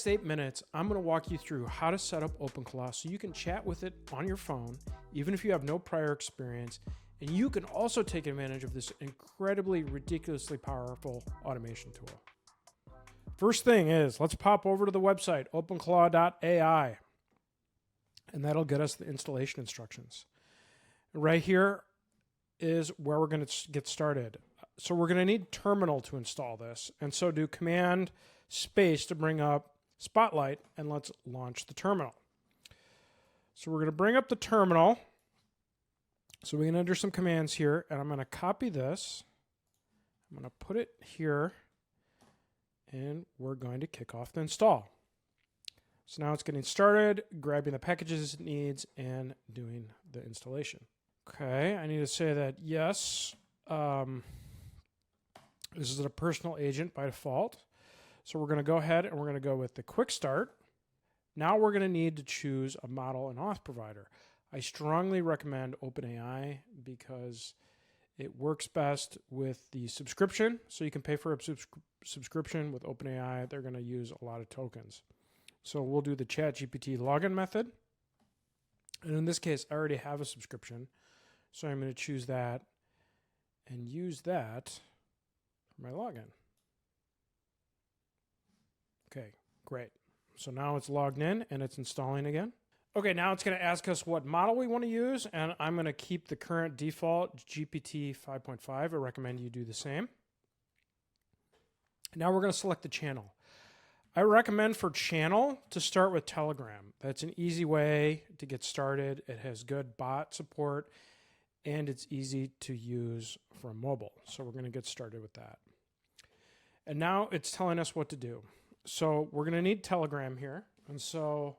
next 8 minutes, I'm going to walk you through how to set up OpenClaw so you can chat with it on your phone, even if you have no prior experience, and you can also take advantage of this incredibly, ridiculously powerful automation tool. First thing is, let's pop over to the website, openclaw.ai, and that'll get us the installation instructions. Right here is where we're going to get started. So we're going to need terminal to install this, and so do command space to bring up Spotlight, and let's launch the terminal. So we're going to bring up the terminal. So we can enter some commands here, and I'm going to copy this. I'm going to put it here, and we're going to kick off the install. So now it's getting started, grabbing the packages it needs, and doing the installation. Okay, I need to say that yes, this is a personal agent by default. So we're going to go ahead and we're going to go with the quick start. Now we're going to need to choose a model and auth provider. I strongly recommend OpenAI because it works best with the subscription. So you can pay for a subscription with OpenAI. They're going to use a lot of tokens. So we'll do the ChatGPT login method. And in this case, I already have a subscription. So I'm going to choose that and use that for my login. Okay, great. So now it's logged in and it's installing again. Okay, now it's going to ask us what model we want to use, and I'm going to keep the current default GPT 5.5. I recommend you do the same. Now we're going to select the channel. I recommend for channel to start with Telegram. That's an easy way to get started. It has good bot support, and it's easy to use from mobile. So we're going to get started with that. And now it's telling us what to do. So we're going to need Telegram here. And so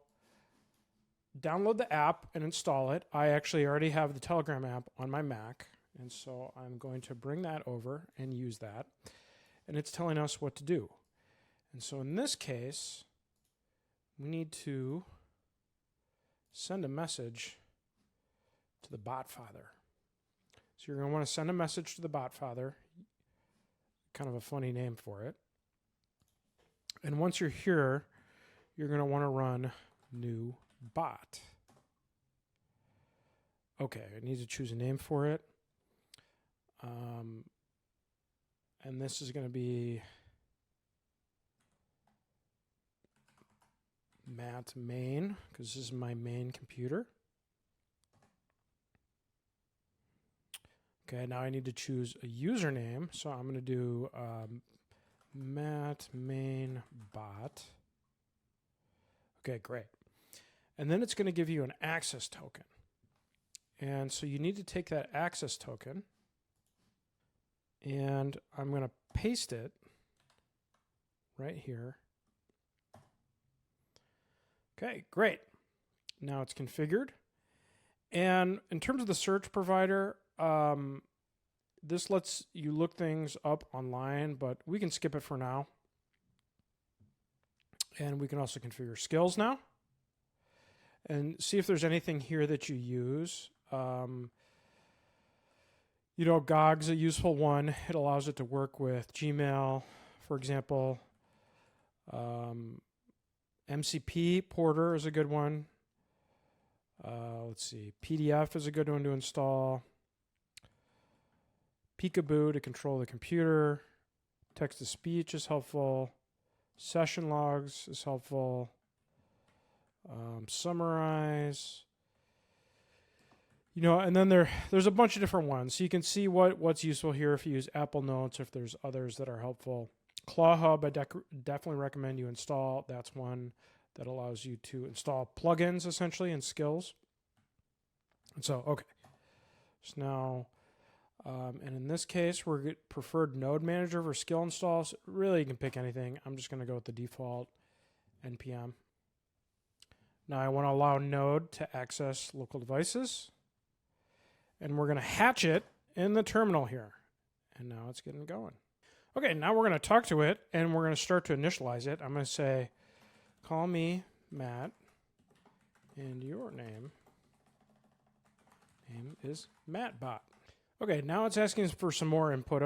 download the app and install it. I actually already have the Telegram app on my Mac. And so I'm going to bring that over and use that. And it's telling us what to do. And so in this case, we need to send a message to the bot father. So you're going to want to send a message to the bot father. Kind of a funny name for it. And once you're here, you're going to want to run new bot. Okay, I need to choose a name for it. And this is going to be Matt main, because this is my main computer. Okay, now I need to choose a username. So I'm going to do Matt main bot. Okay, great. And then it's going to give you an access token. And so you need to take that access token, and I'm going to paste it right here. Okay, great. Now it's configured. And in terms of the search provider, this lets you look things up online, but we can skip it for now. And we can also configure skills now and see if there's anything here that you use. GOG's a useful one. It allows it to work with Gmail, for example. MCP Porter is a good one. Let's see. PDF is a good one to install. Peekaboo to control the computer. Text-to-speech is helpful. Session logs is helpful. Summarize. And then there's a bunch of different ones. So you can see what's useful here if you use Apple Notes, if there's others that are helpful. ClawHub, I definitely recommend you install. That's one that allows you to install plugins, essentially, and skills. And so, okay. So now, and in this case, we're preferred node manager for skill installs. Really, you can pick anything. I'm just going to go with the default NPM. Now I want to allow node to access local devices. And we're going to hatch it in the terminal here. And now it's getting going. Okay, now we're going to talk to it, and we're going to start to initialize it. I'm going to say, call me Matt, and your name is MattBot. Okay, now it's asking for some more input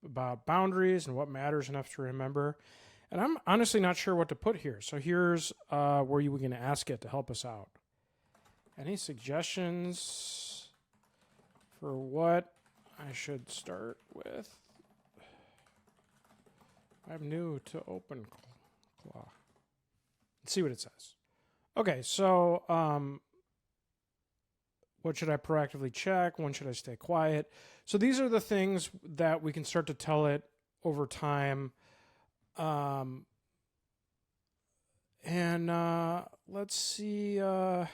about boundaries and what matters enough to remember. And I'm honestly not sure what to put here. So here's where we're going to ask it to help us out. Any suggestions for what I should start with? I'm new to OpenClaw. Let's see what it says. Okay, so what should I proactively check? When should I stay quiet? So these are the things that we can start to tell it over time. Let's see. For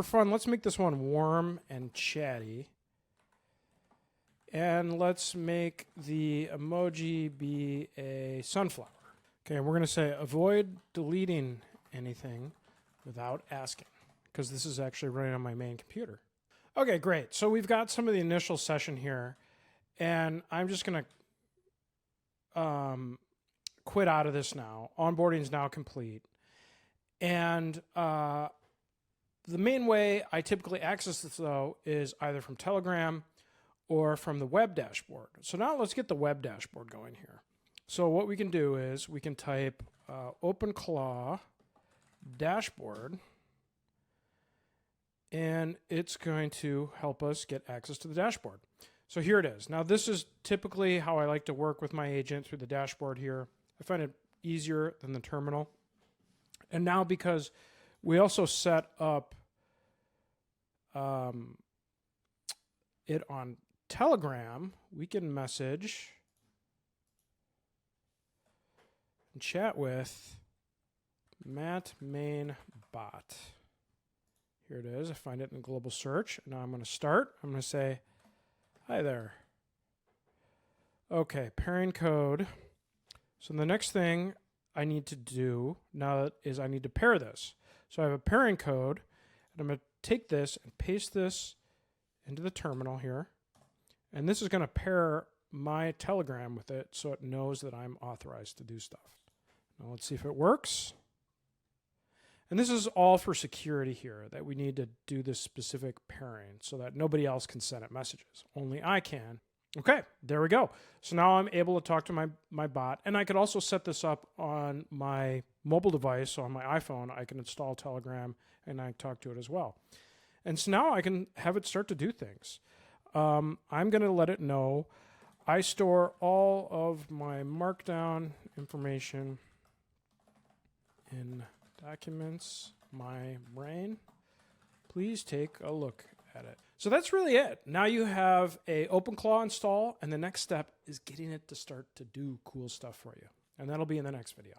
fun, let's make this one warm and chatty. And let's make the emoji be a sunflower. Okay, we're going to say avoid deleting anything without asking, because this is actually running on my main computer. Okay, great. So we've got some of the initial session here, and I'm just going to quit out of this now. Onboarding is now complete. And the main way I typically access this, though, is either from Telegram or from the web dashboard. So now let's get the web dashboard going here. So what we can do is we can type OpenClaw dashboard, and it's going to help us get access to the dashboard. So here it is. Now this is typically how I like to work with my agent, through the dashboard here. I find it easier than the terminal. And now, because we also set up it on Telegram, we can message and chat with Matt Main Bot. Here it is. I find it in global search. Now I'm going to start. I'm going to say, hi there. Okay, pairing code. So the next thing I need to do now is I need to pair this. So I have a pairing code, and I'm going to take this and paste this into the terminal here. And this is going to pair my Telegram with it so it knows that I'm authorized to do stuff. Now let's see if it works. And this is all for security here, that we need to do this specific pairing so that nobody else can send it messages. Only I can. Okay, there we go. So now I'm able to talk to my bot, and I could also set this up on my mobile device. So on my iPhone, I can install Telegram and I talk to it as well. And so now I can have it start to do things. I'm going to let it know I store all of my markdown information in documents, my brain. Please take a look at it. So that's really it. Now you have a OpenClaw install, and the next step is getting it to start to do cool stuff for you. And that'll be in the next video.